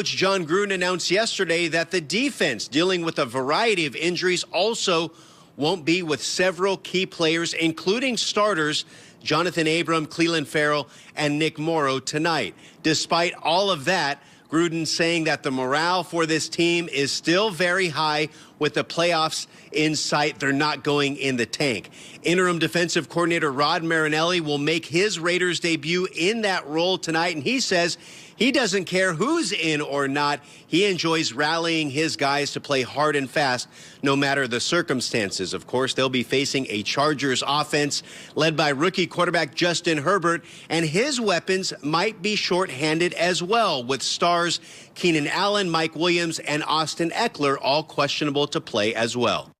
Coach John Gruden announced yesterday that the defense, dealing with a variety of injuries, also won't be with several key players, including starters Jonathan Abram, Clelin Ferrell, and Nick Morrow tonight. Despite all of that, Gruden saying that the morale for this team is still very high with the playoffs in sight. They're not going in the tank. Interim defensive coordinator Rod Marinelli will make his Raiders debut in that role tonight, and he says he doesn't care who's in or not. He enjoys rallying his guys to play hard and fast, no matter the circumstances. Of course, they'll be facing a Chargers offense led by rookie quarterback Justin Herbert, and his weapons might be shorthanded as well, with stars Keenan Allen, Mike Williams, and Austin Eckler all questionable to play as well.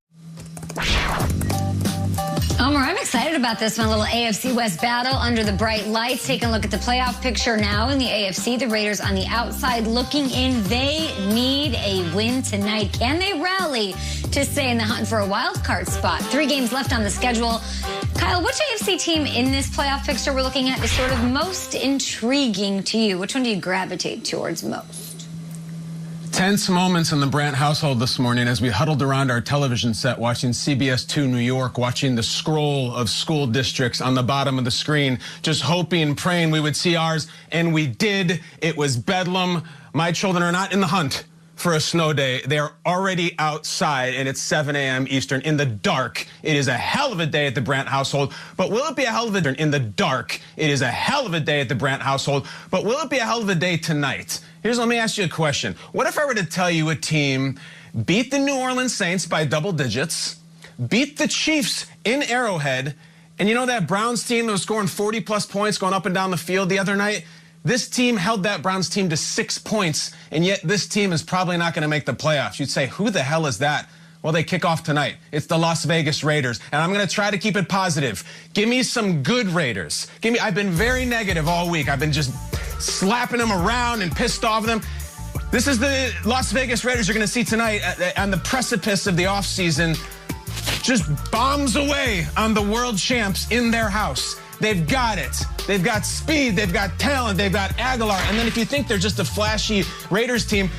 Omar, I'm excited about this one. A little AFC West battle under the bright lights. Taking a look at the playoff picture now in the AFC. The Raiders on the outside looking in. They need a win tonight. Can they rally to stay in the hunt for a wild card spot? 3 games left on the schedule. Kyle, which AFC team in this playoff picture we're looking at is sort of most intriguing to you? Which one do you gravitate towards most? Tense moments in the Brandt household this morning as we huddled around our television set watching CBS 2 New York, watching the scroll of school districts on the bottom of the screen, just hoping, praying we would see ours, and we did. It was bedlam. My children are not in the hunt for a snow day. They are already outside, and it's 7 a.m. Eastern in the dark. It is a hell of a day at the Brandt household, but will it be a hell of a day in the dark? It is a hell of a day at the Brandt household, but will it be a hell of a day tonight? Let me ask you a question. What if I were to tell you a team beat the New Orleans Saints by double digits, beat the Chiefs in Arrowhead, and you know that Browns team that was scoring 40-plus points going up and down the field the other night? This team held that Browns team to 6 points, and yet this team is probably not going to make the playoffs. You'd say, who the hell is that? Well, they kick off tonight. It's the Las Vegas Raiders, and I'm going to try to keep it positive. Give me some good Raiders. I've been very negative all week. I've been just slapping them around and pissed off them. This is the Las Vegas Raiders you're going to see tonight on the precipice of the offseason. Just bombs away on the world champs in their house. They've got it. They've got speed. They've got talent. They've got Aguilar. And then if you think they're just a flashy Raiders team,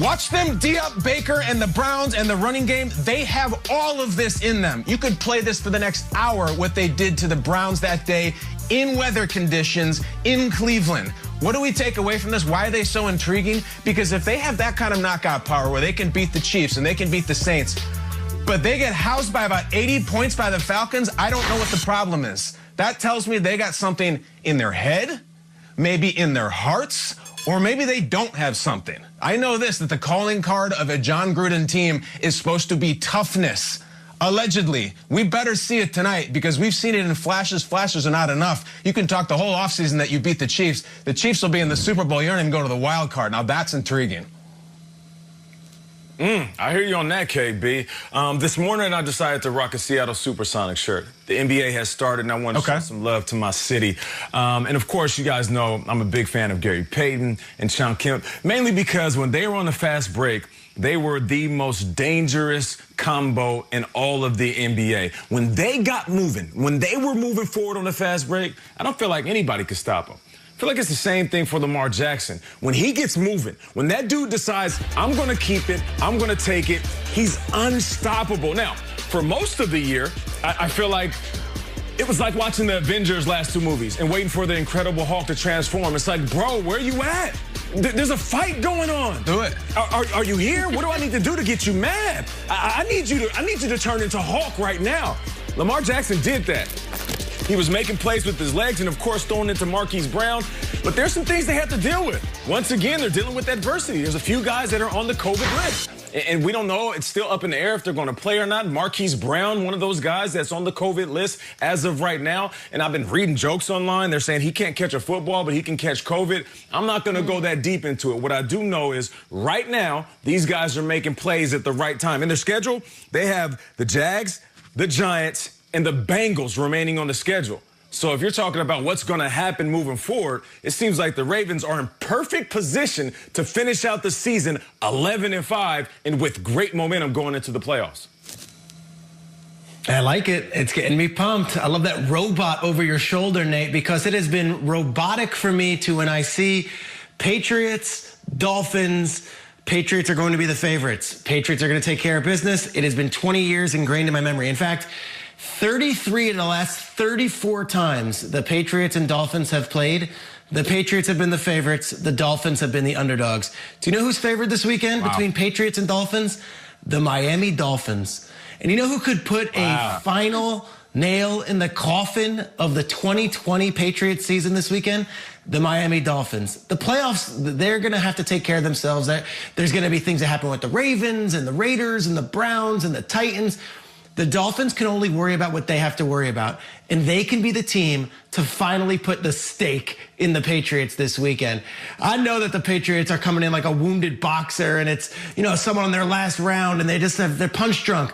watch them D up Baker and the Browns and the running game. They have all of this in them. You could play this for the next hour, what they did to the Browns that day in weather conditions in Cleveland. What do we take away from this? Why are they so intriguing? Because if they have that kind of knockout power where they can beat the Chiefs and they can beat the Saints, but they get housed by about 80 points by the Falcons, I don't know what the problem is. That tells me they got something in their head, maybe in their hearts, or maybe they don't have something. I know this, that the calling card of a John Gruden team is supposed to be toughness. Allegedly. We better see it tonight because we've seen it in flashes. Flashes are not enough. You can talk the whole offseason that you beat the Chiefs. The Chiefs will be in the Super Bowl. You don't even go to the wild card. Now that's intriguing. I hear you on that, KB. This morning, I decided to rock a Seattle Supersonic shirt. The NBA has started, and I want to show some love to my city. And, of course, you guys know I'm a big fan of Gary Payton and Sean Kemp, mainly because when they were on the fast break, they were the most dangerous combo in all of the NBA. When they got moving, when they were moving forward on the fast break, I don't feel like anybody could stop them. I feel like it's the same thing for Lamar Jackson. When he gets moving, when that dude decides, I'm going to keep it, I'm going to take it, he's unstoppable. Now, for most of the year, I feel like it was like watching the Avengers last 2 movies and waiting for the Incredible Hulk to transform. It's like, bro, where are you at? There's a fight going on. Do it. Are you here? What do I need to do to get you mad? I need you to turn into Hulk right now. Lamar Jackson did that. He was making plays with his legs and, of course, throwing into Marquise Brown. But there's some things they have to deal with. Once again, they're dealing with adversity. There's a few guys that are on the COVID list. And we don't know. It's still up in the air if they're going to play or not. Marquise Brown, one of those guys that's on the COVID list as of right now. And I've been reading jokes online. They're saying he can't catch a football, but he can catch COVID. I'm not going to go that deep into it. What I do know is right now, these guys are making plays at the right time. In their schedule, they have the Jags, the Giants, and the Bengals remaining on the schedule. So if you're talking about what's going to happen moving forward, it seems like the Ravens are in perfect position to finish out the season 11-5 and with great momentum going into the playoffs. I like it. It's getting me pumped. I love that robot over your shoulder, Nate, because it has been robotic for me to when I see Patriots, Dolphins. Patriots are going to be the favorites. Patriots are going to take care of business. It has been 20 years ingrained in my memory. In fact, 33 of the last 34 times the Patriots and Dolphins have played, the Patriots have been the favorites. The Dolphins have been the underdogs. Do you know who's favored this weekend between Patriots and Dolphins? The Miami Dolphins. And you know who could put a final nail in the coffin of the 2020 Patriots season this weekend? The Miami Dolphins. The playoffs, they're going to have to take care of themselves. There's going to be things that happen with the Ravens and the Raiders and the Browns and the Titans. The Dolphins can only worry about what they have to worry about. And they can be the team to finally put the stake in the Patriots this weekend. I know that the Patriots are coming in like a wounded boxer and it's, someone on their last round and they're punch drunk.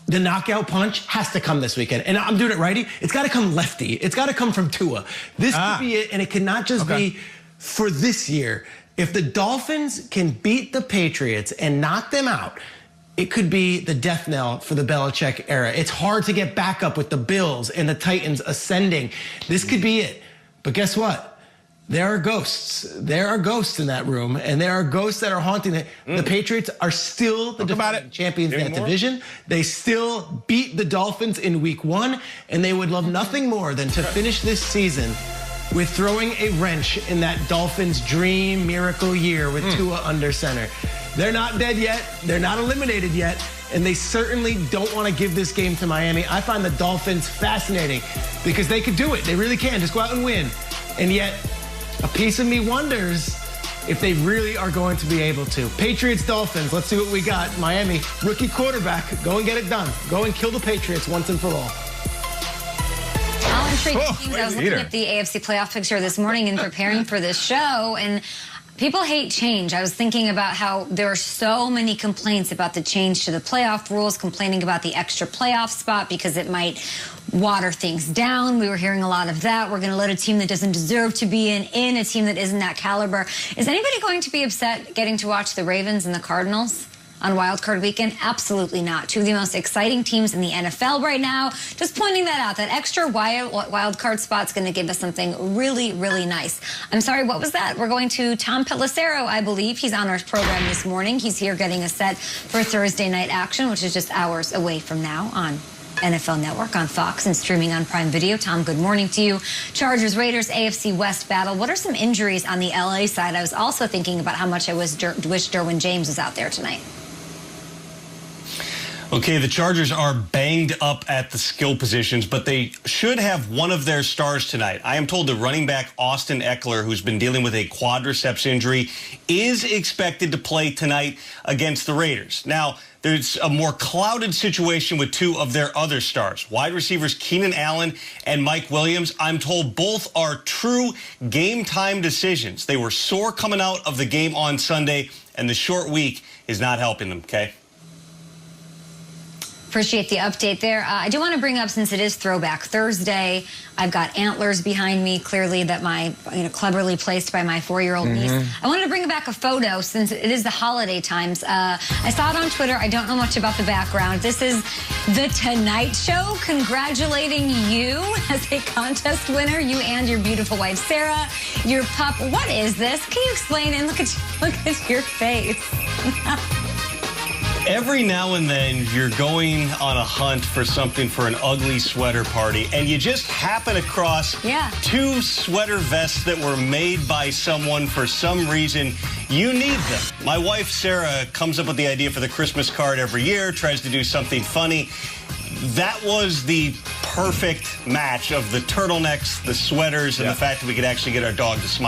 The knockout punch has to come this weekend. And I'm doing it righty. It's got to come lefty. It's got to come from Tua. This could be it, and it cannot just be for this year. If the Dolphins can beat the Patriots and knock them out, it could be the death knell for the Belichick era. It's hard to get back up with the Bills and the Titans ascending. This could be it. But guess what? There are ghosts. There are ghosts in that room, and there are ghosts that are haunting it. The Patriots are still the defending champions in that division. They still beat the Dolphins in week 1, and they would love nothing more than to finish this season with throwing a wrench in that Dolphins dream miracle year with Tua under center. They're not dead yet. They're not eliminated yet. And they certainly don't want to give this game to Miami. I find the Dolphins fascinating because they could do it. They really can. Just go out and win. And yet, a piece of me wonders if they really are going to be able to. Patriots, Dolphins, let's see what we got. Miami, rookie quarterback, go and get it done. Go and kill the Patriots once and for all. All intriguing teams. I was looking at the AFC playoff picture this morning and preparing for this show, and people hate change. I was thinking about how there are so many complaints about the change to the playoff rules, complaining about the extra playoff spot because it might water things down. We were hearing a lot of that. We're going to let a team that doesn't deserve to be in a team that isn't that caliber. Is anybody going to be upset getting to watch the Ravens and the Cardinals on Wild Card Weekend? Absolutely not. Two of the most exciting teams in the NFL right now. Just pointing that out. That extra wild card spot's going to give us something really, really nice. I'm sorry, what was that? We're going to Tom Pelissero, I believe. He's on our program this morning. He's here getting us set for Thursday night action, which is just hours away from now on NFL Network, on Fox, and streaming on Prime Video. Tom, good morning to you. Chargers, Raiders, AFC West battle. What are some injuries on the LA side? I was also thinking about how much I wish Derwin James was out there tonight. Okay, the Chargers are banged up at the skill positions, but they should have one of their stars tonight. I am told the running back Austin Eckler, who's been dealing with a quadriceps injury, is expected to play tonight against the Raiders. Now, there's a more clouded situation with two of their other stars, wide receivers Keenan Allen and Mike Williams. I'm told both are true game-time decisions. They were sore coming out of the game on Sunday, and the short week is not helping them, okay? Appreciate the update there. I do want to bring up, since it is Throwback Thursday, I've got antlers behind me, clearly that my, cleverly placed by my 4-year-old niece. I wanted to bring back a photo since it is the holiday times. I saw it on Twitter. I don't know much about the background. This is The Tonight Show congratulating you as a contest winner, you and your beautiful wife, Sarah, your pup. What is this? Can you explain it? Look at your face. Every now and then, you're going on a hunt for something for an ugly sweater party, and you just happen across two sweater vests that were made by someone for some reason. You need them. My wife, Sarah, comes up with the idea for the Christmas card every year, tries to do something funny. That was the perfect match of the turtlenecks, the sweaters, and the fact that we could actually get our dog to smile.